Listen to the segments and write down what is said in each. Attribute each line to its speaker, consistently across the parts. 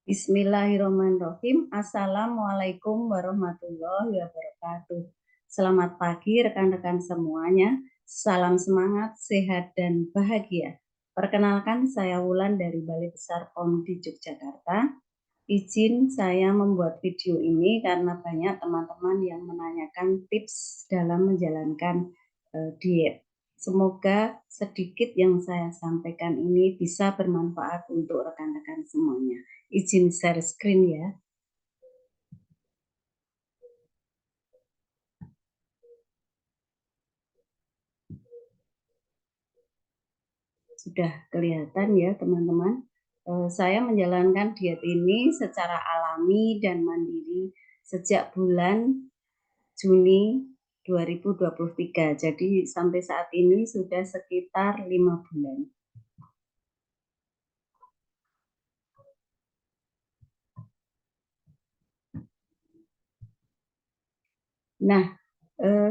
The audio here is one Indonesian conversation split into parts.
Speaker 1: Bismillahirrahmanirrahim. Assalamualaikum warahmatullahi wabarakatuh. Selamat pagi rekan-rekan semuanya. Salam semangat, sehat, dan bahagia. Perkenalkan, saya Wulan dari Balai Besar POM di Yogyakarta. Izin saya membuat video ini karena banyak teman-teman yang menanyakan tips dalam menjalankan diet. Semoga sedikit yang saya sampaikan ini bisa bermanfaat untuk rekan-rekan semuanya. Izin share screen ya. Sudah kelihatan ya teman-teman. Saya menjalankan diet ini secara alami dan mandiri sejak bulan Juni 2023. Jadi sampai saat ini sudah sekitar 5 bulan. Nah,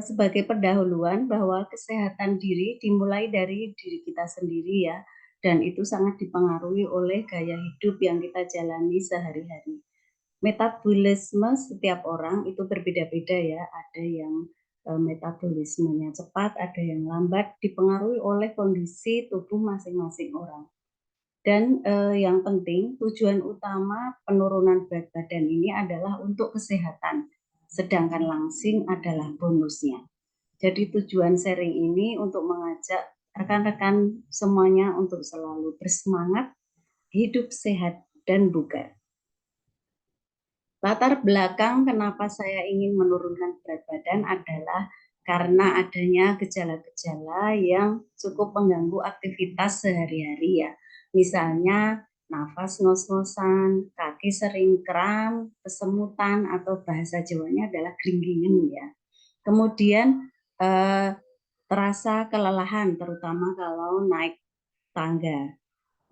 Speaker 1: sebagai pendahuluan bahwa kesehatan diri dimulai dari diri kita sendiri ya, dan itu sangat dipengaruhi oleh gaya hidup yang kita jalani sehari-hari. Metabolisme setiap orang itu berbeda-beda ya, ada yang metabolismenya cepat, ada yang lambat, dipengaruhi oleh kondisi tubuh masing-masing orang. Dan yang penting tujuan utama penurunan berat badan ini adalah untuk kesehatan, sedangkan langsing adalah bonusnya. Jadi tujuan sharing ini untuk mengajak rekan-rekan semuanya untuk selalu bersemangat, hidup sehat dan bugar. Latar belakang kenapa saya ingin menurunkan berat badan adalah karena adanya gejala-gejala yang cukup mengganggu aktivitas sehari-hari ya. Misalnya nafas ngos-ngosan, kaki sering kram, kesemutan, atau bahasa Jawanya adalah gling-glingan ya. Kemudian terasa kelelahan terutama kalau naik tangga.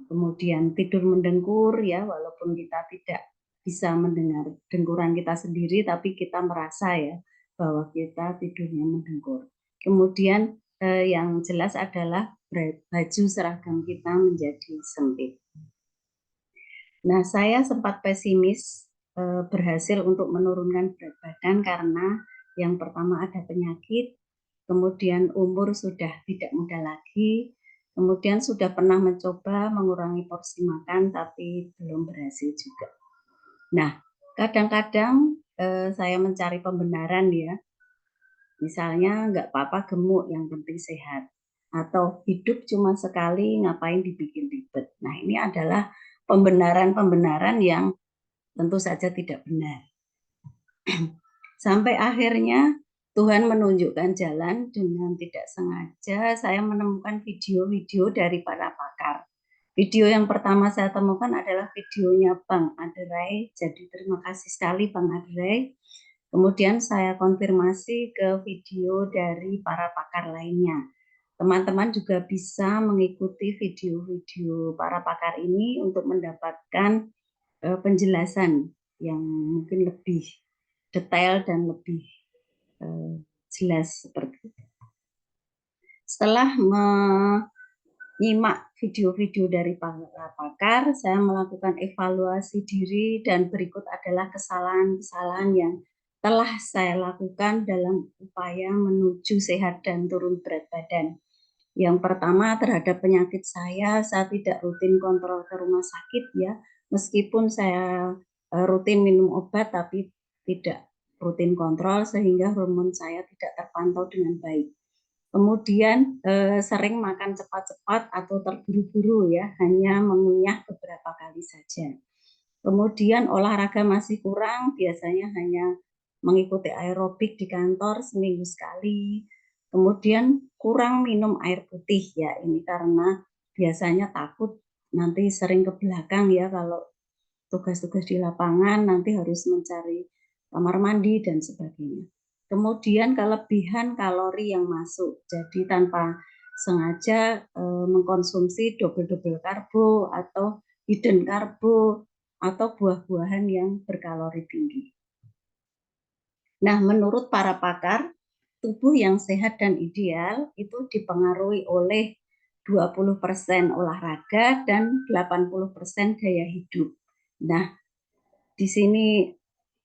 Speaker 1: Kemudian tidur mendengkur ya, walaupun kita tidak bisa mendengar dengkuran kita sendiri, tapi kita merasa ya bahwa kita tidurnya mendengkur. Kemudian yang jelas adalah baju seragam kita menjadi sempit. Nah, saya sempat pesimis berhasil untuk menurunkan berat badan karena yang pertama ada penyakit, kemudian umur sudah tidak muda lagi, kemudian sudah pernah mencoba mengurangi porsi makan tapi belum berhasil juga. Nah, kadang-kadang saya mencari pembenaran ya, misalnya nggak apa-apa gemuk, yang penting sehat. Atau hidup cuma sekali, ngapain dibikin ribet. Nah, ini adalah pembenaran-pembenaran yang tentu saja tidak benar. Sampai akhirnya Tuhan menunjukkan jalan dengan tidak sengaja saya menemukan video-video dari para pakar. Video yang pertama saya temukan adalah videonya Bang Aderai. Jadi terima kasih sekali Bang Aderai. Kemudian saya konfirmasi ke video dari para pakar lainnya. Teman-teman juga bisa mengikuti video-video para pakar ini untuk mendapatkan penjelasan yang mungkin lebih detail dan lebih jelas seperti itu. Setelah menyimak video-video dari para pakar, saya melakukan evaluasi diri dan berikut adalah kesalahan-kesalahan yang telah saya lakukan dalam upaya menuju sehat dan turun berat badan. Yang pertama terhadap penyakit saya tidak rutin kontrol ke rumah sakit ya, meskipun saya rutin minum obat tapi tidak rutin kontrol sehingga hormon saya tidak terpantau dengan baik. Kemudian sering makan cepat-cepat atau terburu-buru ya, hanya mengunyah beberapa kali saja. Kemudian olahraga masih kurang, biasanya hanya mengikuti aerobik di kantor seminggu sekali. Kemudian kurang minum air putih ya, ini karena biasanya takut nanti sering ke belakang ya kalau tugas-tugas di lapangan nanti harus mencari kamar mandi dan sebagainya. Kemudian kelebihan kalori yang masuk, jadi tanpa sengaja mengkonsumsi double-double karbo atau hidden karbo atau buah-buahan yang berkalori tinggi. Nah, menurut para pakar, tubuh yang sehat dan ideal itu dipengaruhi oleh 20% olahraga dan 80% gaya hidup. Nah, di sini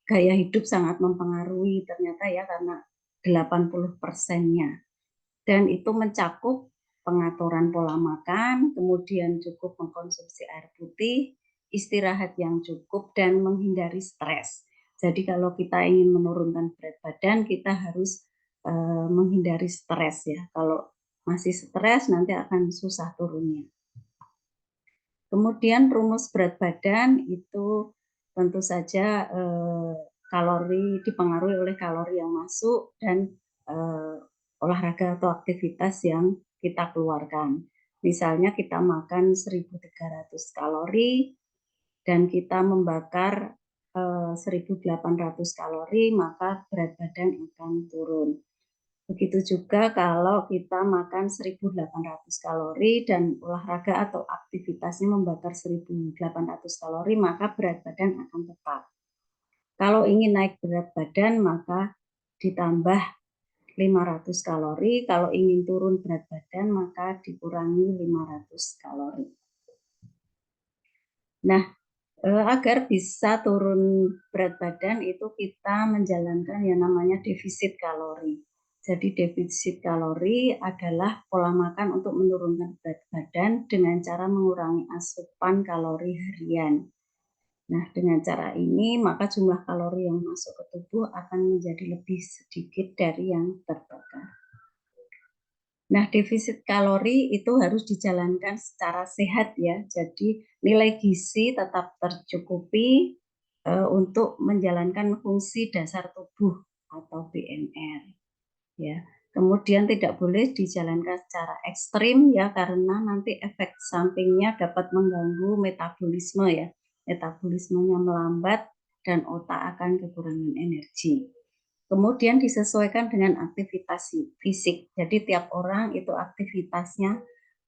Speaker 1: gaya hidup sangat mempengaruhi ternyata ya, karena 80%-nya. Dan itu mencakup pengaturan pola makan, kemudian cukup mengkonsumsi air putih, istirahat yang cukup, dan menghindari stres. Jadi kalau kita ingin menurunkan berat badan, kita harus menghindari stres ya. Kalau masih stres nanti akan susah turunnya. Kemudian rumus berat badan itu tentu saja kalori dipengaruhi oleh kalori yang masuk dan olahraga atau aktivitas yang kita keluarkan. Misalnya kita makan 1.300 kalori dan kita membakar 1.800 kalori, maka berat badan akan turun. Begitu juga kalau kita makan 1.800 kalori dan olahraga atau aktivitasnya membakar 1.800 kalori, maka berat badan akan tetap. Kalau ingin naik berat badan, maka ditambah 500 kalori. Kalau ingin turun berat badan, maka dikurangi 500 kalori. Nah, agar bisa turun berat badan itu kita menjalankan yang namanya defisit kalori. Jadi defisit kalori adalah pola makan untuk menurunkan berat badan dengan cara mengurangi asupan kalori harian. Nah, dengan cara ini maka jumlah kalori yang masuk ke tubuh akan menjadi lebih sedikit dari yang terbakar. Nah, defisit kalori itu harus dijalankan secara sehat ya. Jadi nilai gizi tetap tercukupi untuk menjalankan fungsi dasar tubuh atau BMR ya. Kemudian tidak boleh dijalankan secara ekstrim ya, karena nanti efek sampingnya dapat mengganggu metabolisme ya. Metabolismenya melambat dan otak akan kekurangan energi. Kemudian disesuaikan dengan aktivitas fisik. Jadi tiap orang itu aktivitasnya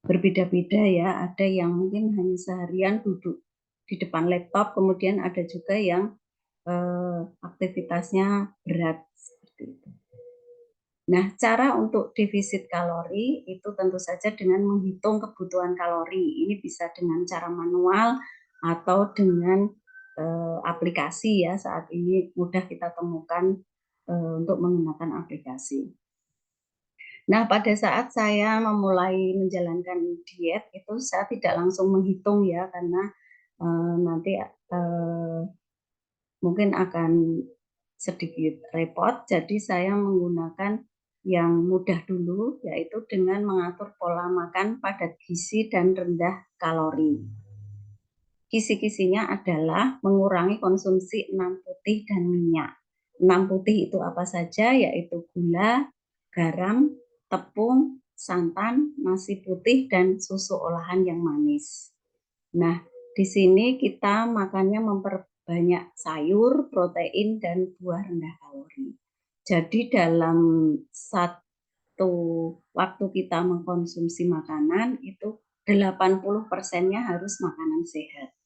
Speaker 1: berbeda-beda ya. Ada yang mungkin hanya seharian duduk di depan laptop, kemudian ada juga yang aktivitasnya berat seperti itu. Nah, cara untuk defisit kalori itu tentu saja dengan menghitung kebutuhan kalori. Ini bisa dengan cara manual atau dengan aplikasi ya. Saat ini mudah kita temukan untuk menggunakan aplikasi. Nah, pada saat saya memulai menjalankan diet itu saya tidak langsung menghitung ya, karena nanti mungkin akan sedikit repot. Jadi saya menggunakan yang mudah dulu, yaitu dengan mengatur pola makan padat gizi dan rendah kalori. Kisi-kisinya adalah mengurangi konsumsi 6 putih dan minyak. 6 putih itu apa saja? Yaitu gula, garam, tepung, santan, nasi putih, dan susu olahan yang manis. Nah, di sini kita makannya memperbanyak sayur, protein, dan buah rendah kalori. Jadi dalam satu waktu kita mengkonsumsi makanan itu 80%-nya harus makanan sehat.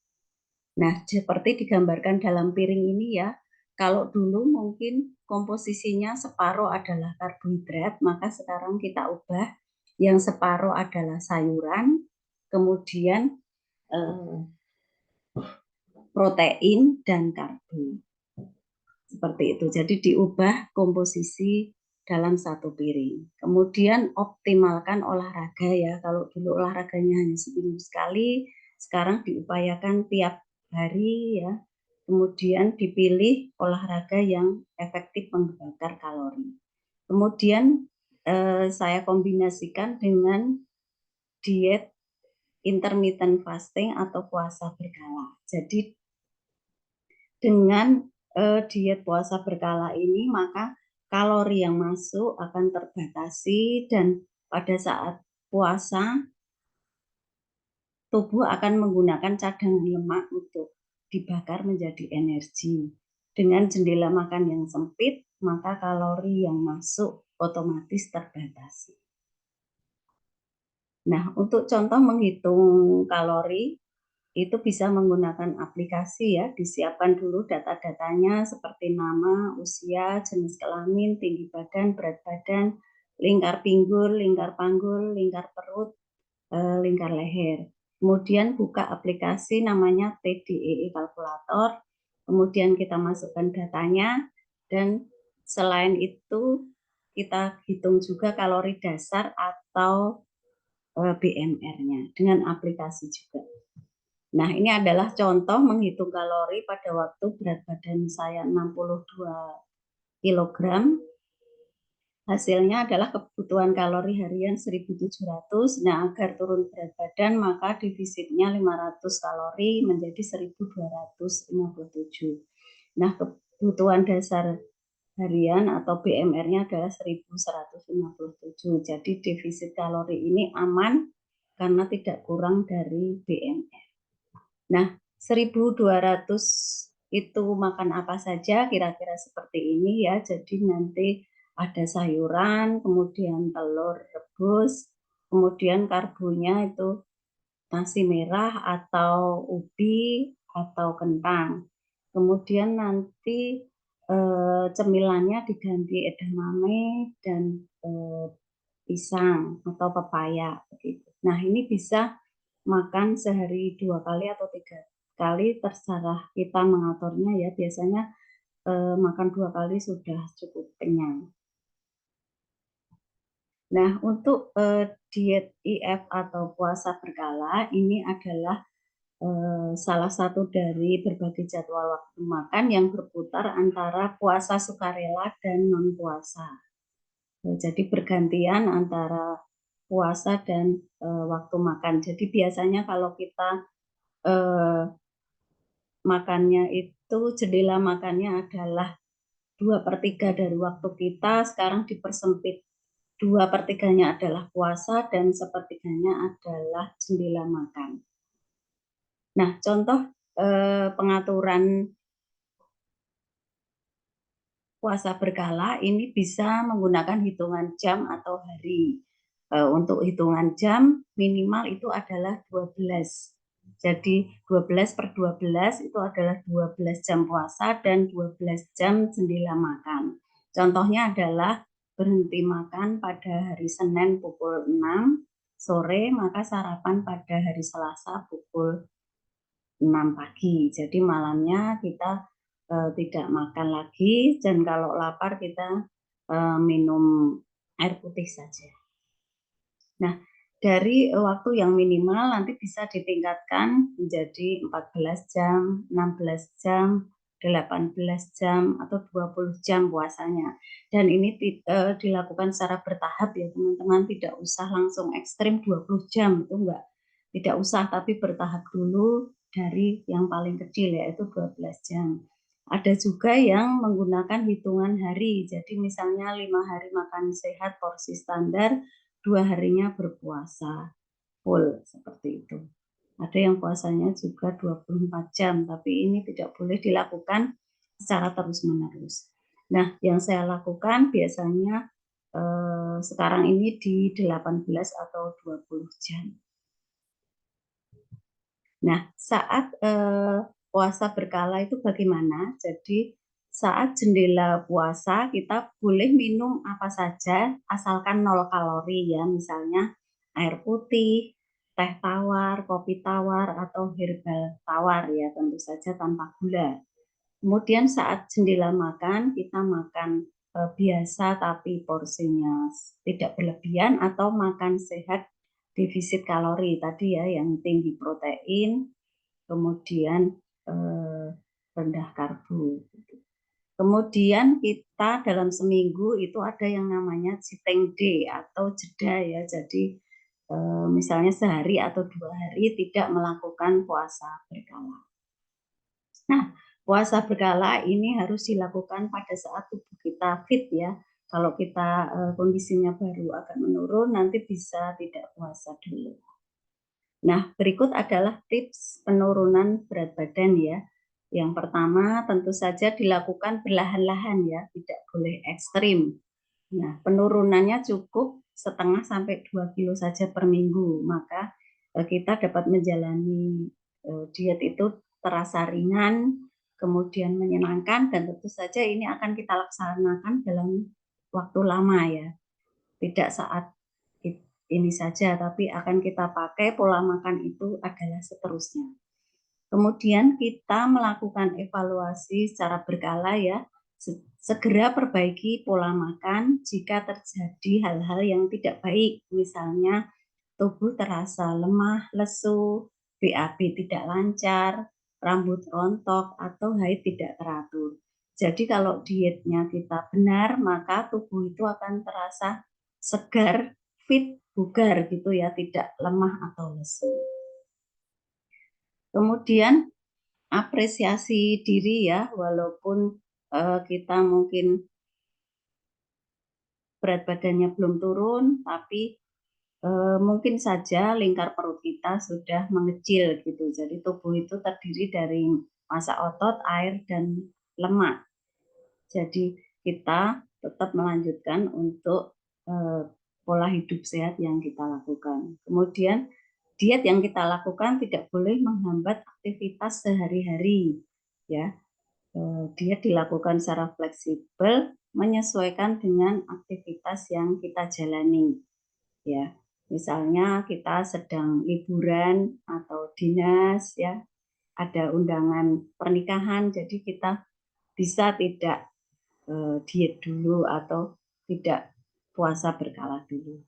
Speaker 1: Nah, seperti digambarkan dalam piring ini ya, kalau dulu mungkin komposisinya separuh adalah karbohidrat, maka sekarang kita ubah yang separuh adalah sayuran, kemudian protein dan karbo. Seperti itu. Jadi diubah komposisi dalam satu piring. Kemudian optimalkan olahraga ya. Kalau dulu olahraganya hanya seminggu sekali, sekarang diupayakan tiap hari ya. Kemudian dipilih olahraga yang efektif membakar kalori. Kemudian saya kombinasikan dengan diet intermittent fasting atau puasa berkala. Jadi dengan diet puasa berkala ini, maka kalori yang masuk akan terbatasi dan pada saat puasa tubuh akan menggunakan cadangan lemak untuk dibakar menjadi energi. Dengan jendela makan yang sempit, maka kalori yang masuk otomatis terbatasi. Nah, untuk contoh menghitung kalori, itu bisa menggunakan aplikasi ya, disiapkan dulu data-datanya seperti nama, usia, jenis kelamin, tinggi badan, berat badan, lingkar pinggul, lingkar panggul, lingkar perut, lingkar leher. Kemudian buka aplikasi namanya TDEE Kalkulator, kemudian kita masukkan datanya, dan selain itu kita hitung juga kalori dasar atau BMR-nya dengan aplikasi juga. Nah, ini adalah contoh menghitung kalori pada waktu berat badan saya 62 kg. Hasilnya adalah kebutuhan kalori harian 1.700. Nah, agar turun berat badan maka defisitnya 500 kalori menjadi 1.257. Nah, kebutuhan dasar harian atau BMR-nya adalah 1.157. Jadi defisit kalori ini aman karena tidak kurang dari BMR. Nah, 1.200 itu makan apa saja, kira-kira seperti ini ya. Jadi nanti ada sayuran, kemudian telur rebus, kemudian karbonya itu nasi merah atau ubi atau kentang. Kemudian nanti cemilannya diganti edamame dan pisang atau pepaya begitu. Nah, ini bisa makan sehari 2 kali atau 3 kali, terserah kita mengaturnya ya. Biasanya makan 2 kali sudah cukup kenyang. Nah, untuk diet IF atau puasa berkala ini adalah salah satu dari berbagai jadwal waktu makan yang berputar antara puasa sukarela dan non puasa. Jadi bergantian antara puasa dan waktu makan. Jadi biasanya kalau kita makannya itu jendela makannya adalah 2/3 dari waktu kita, sekarang dipersempit, 2/3-nya adalah puasa dan 1/3-nya adalah jendela makan. Nah, contoh pengaturan puasa berkala ini bisa menggunakan hitungan jam atau hari. Untuk hitungan jam minimal itu adalah 12. Jadi 12/12 itu adalah 12 jam puasa dan 12 jam jendela makan. Contohnya adalah berhenti makan pada hari Senin pukul 6 sore, maka sarapan pada hari Selasa pukul 6 pagi. Jadi malamnya kita tidak makan lagi, dan kalau lapar kita minum air putih saja. Nah, dari waktu yang minimal nanti bisa ditingkatkan menjadi 14 jam, 16 jam, 18 jam, atau 20 jam puasanya. Dan ini dilakukan secara bertahap ya teman-teman, tidak usah langsung ekstrim 20 jam, itu enggak. Tidak usah, tapi bertahap dulu dari yang paling kecil yaitu 12 jam. Ada juga yang menggunakan hitungan hari, jadi misalnya 5 hari makan sehat porsi standar, 2 harinya berpuasa full seperti itu. Ada yang puasanya juga 24 jam, tapi ini tidak boleh dilakukan secara terus-menerus. Nah, yang saya lakukan biasanya sekarang ini di 18 atau 20 jam. Nah, saat puasa berkala itu bagaimana? Jadi saat jendela puasa kita boleh minum apa saja asalkan 0 kalori ya, misalnya air putih, teh tawar, kopi tawar, atau herbal tawar ya, tentu saja tanpa gula. Kemudian saat jendela makan kita makan biasa tapi porsinya tidak berlebihan, atau makan sehat defisit kalori tadi ya, yang tinggi protein, kemudian rendah karbo. Kemudian kita dalam seminggu itu ada yang namanya cheating day atau jeda ya. Jadi misalnya sehari atau 2 hari tidak melakukan puasa berkala. Nah, puasa berkala ini harus dilakukan pada saat tubuh kita fit ya. Kalau kita kondisinya baru agak menurun, nanti bisa tidak puasa dulu. Nah, berikut adalah tips penurunan berat badan ya. Yang pertama tentu saja dilakukan perlahan-lahan ya, tidak boleh ekstrim. Nah, penurunannya cukup 1,5 sampai 2 kilo saja per minggu, maka kita dapat menjalani diet itu terasa ringan, kemudian menyenangkan, dan tentu saja ini akan kita laksanakan dalam waktu lama ya. Tidak saat ini saja, tapi akan kita pakai pola makan itu adalah seterusnya. Kemudian kita melakukan evaluasi secara berkala ya, segera perbaiki pola makan jika terjadi hal-hal yang tidak baik, misalnya tubuh terasa lemah, lesu, BAB tidak lancar, rambut rontok, atau haid tidak teratur. Jadi kalau dietnya kita benar, maka tubuh itu akan terasa segar, fit, bugar gitu ya, tidak lemah atau lesu. Kemudian apresiasi diri ya, walaupun kita mungkin berat badannya belum turun, tapi mungkin saja lingkar perut kita sudah mengecil gitu. Jadi tubuh itu terdiri dari massa otot, air, dan lemak. Jadi kita tetap melanjutkan untuk pola hidup sehat yang kita lakukan. Kemudian diet yang kita lakukan tidak boleh menghambat aktivitas sehari-hari. Ya, diet dilakukan secara fleksibel, menyesuaikan dengan aktivitas yang kita jalani. Ya, misalnya kita sedang liburan atau dinas ya, ada undangan pernikahan, jadi kita bisa tidak diet dulu atau tidak puasa berkala dulu.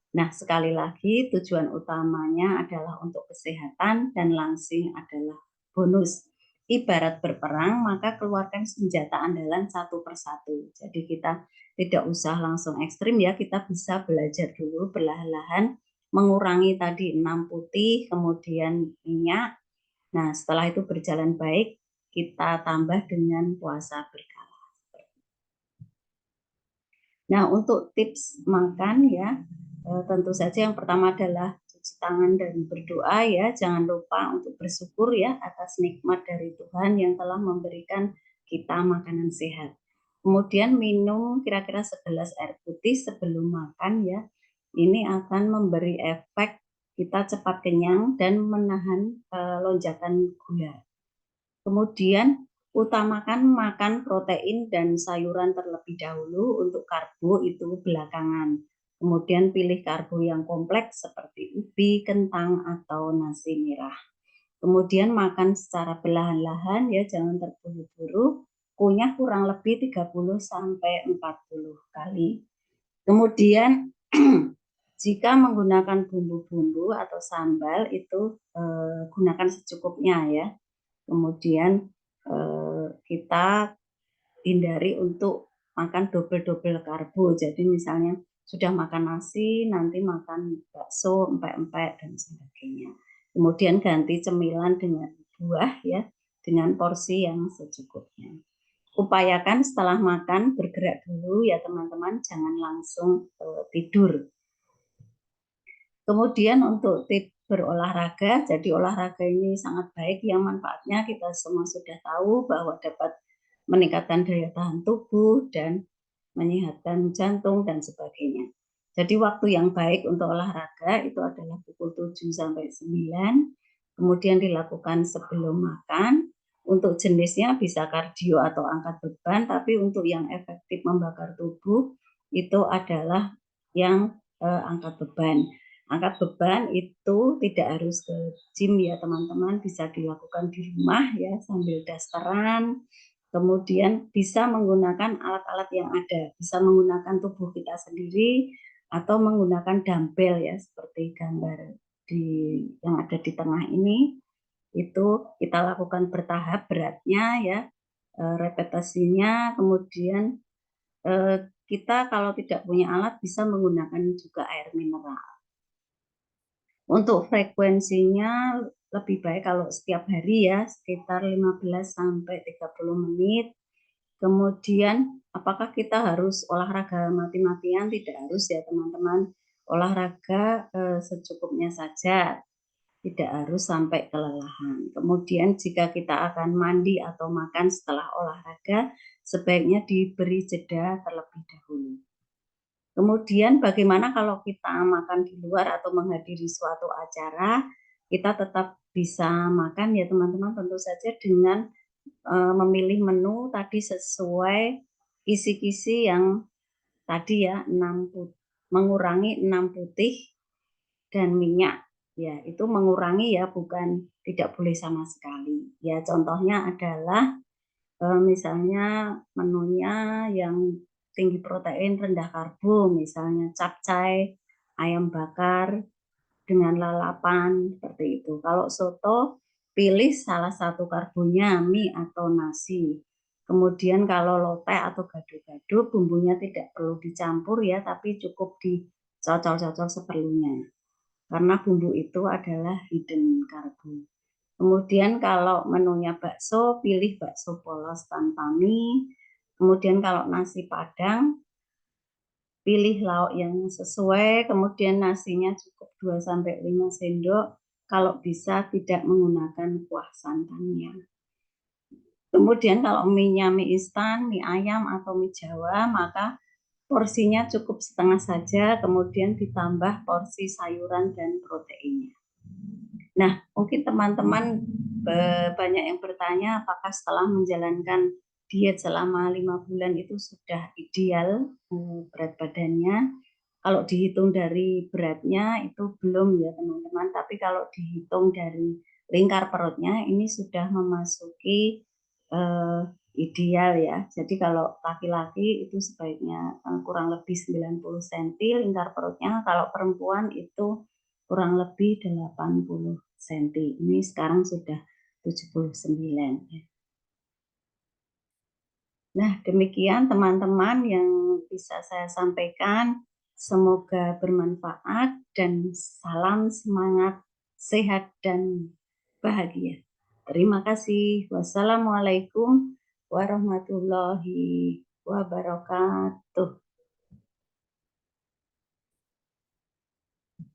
Speaker 1: Nah, sekali lagi tujuan utamanya adalah untuk kesehatan dan langsing adalah bonus. Ibarat berperang, maka keluarkan senjata andalan satu persatu. Jadi kita tidak usah langsung ekstrim ya, kita bisa belajar dulu perlahan-lahan mengurangi tadi 6 putih, kemudian minyak. Nah, setelah itu berjalan baik, kita tambah dengan puasa berkala. Nah, untuk tips makan ya, tentu saja yang pertama adalah cuci tangan dan berdoa ya. Jangan lupa untuk bersyukur ya atas nikmat dari Tuhan yang telah memberikan kita makanan sehat. Kemudian minum kira-kira segelas air putih sebelum makan ya. Ini akan memberi efek kita cepat kenyang dan menahan lonjakan gula. Kemudian utamakan makan protein dan sayuran terlebih dahulu, untuk karbo itu belakangan. Kemudian pilih karbo yang kompleks seperti ubi, kentang, atau nasi merah. Kemudian makan secara perlahan-lahan ya, jangan terburu-buru. Kunyah kurang lebih 30 sampai 40 kali. Kemudian jika menggunakan bumbu-bumbu atau sambal itu gunakan secukupnya ya. Kemudian kita hindari untuk makan double-double karbo. Jadi misalnya sudah makan nasi, nanti makan bakso, empek-empek, dan sebagainya. Kemudian ganti cemilan dengan buah ya, dengan porsi yang secukupnya. Upayakan setelah makan bergerak dulu ya teman-teman, jangan langsung tidur. Kemudian untuk tips berolahraga, jadi olahraga ini sangat baik, yang manfaatnya kita semua sudah tahu bahwa dapat meningkatkan daya tahan tubuh dan menyehatkan jantung dan sebagainya. Jadi waktu yang baik untuk olahraga itu adalah pukul 7 sampai 9, kemudian dilakukan sebelum makan. Untuk jenisnya bisa kardio atau angkat beban, tapi untuk yang efektif membakar tubuh itu adalah yang angkat beban. Angkat beban itu tidak harus ke gym ya teman-teman, bisa dilakukan di rumah ya sambil dasteran. Kemudian bisa menggunakan alat-alat yang ada, bisa menggunakan tubuh kita sendiri atau menggunakan dumbbell ya, seperti gambar yang ada di tengah ini. Itu kita lakukan bertahap beratnya ya, repetisinya. Kemudian kita kalau tidak punya alat bisa menggunakan juga air mineral. Untuk frekuensinya lebih baik kalau setiap hari ya, sekitar 15 sampai 30 menit. Kemudian apakah kita harus olahraga mati-matian? Tidak harus ya teman-teman. Olahraga secukupnya saja, tidak harus sampai kelelahan. Kemudian jika kita akan mandi atau makan setelah olahraga, sebaiknya diberi jeda terlebih dahulu. Kemudian bagaimana kalau kita makan di luar atau menghadiri suatu acara, kita tetap bisa makan ya teman-teman, tentu saja dengan memilih menu tadi sesuai kisi-kisi yang tadi ya, mengurangi 6 putih dan minyak. Ya, itu mengurangi ya, bukan tidak boleh sama sekali. Ya, contohnya adalah misalnya menunya yang tinggi protein, rendah karbo, misalnya capcay, ayam bakar dengan lalapan, seperti itu. Kalau soto, pilih salah satu karbonya, mie atau nasi. Kemudian kalau lotek atau gado-gado, bumbunya tidak perlu dicampur ya, tapi cukup dicocol-cocol seperlunya. Karena bumbu itu adalah hidden karbo. Kemudian kalau menunya bakso, pilih bakso polos tanpa mie. Kemudian kalau nasi Padang, pilih lauk yang sesuai. Kemudian nasinya cukup 2-5 sendok. Kalau bisa tidak menggunakan kuah santannya. Kemudian kalau mie-nya mie instan, mie ayam atau mie Jawa, maka porsinya cukup setengah saja. Kemudian ditambah porsi sayuran dan proteinnya. Nah, mungkin teman-teman banyak yang bertanya apakah setelah menjalankan diet selama 5 bulan itu sudah ideal berat badannya. Kalau dihitung dari beratnya itu belum ya teman-teman, tapi kalau dihitung dari lingkar perutnya ini sudah memasuki ideal ya. Jadi kalau laki-laki itu sebaiknya kurang lebih 90 cm lingkar perutnya, kalau perempuan itu kurang lebih 80 cm. Ini sekarang sudah 79 ya. Nah, demikian teman-teman yang bisa saya sampaikan. Semoga bermanfaat dan salam semangat, sehat dan bahagia. Terima kasih. Wassalamualaikum warahmatullahi wabarakatuh.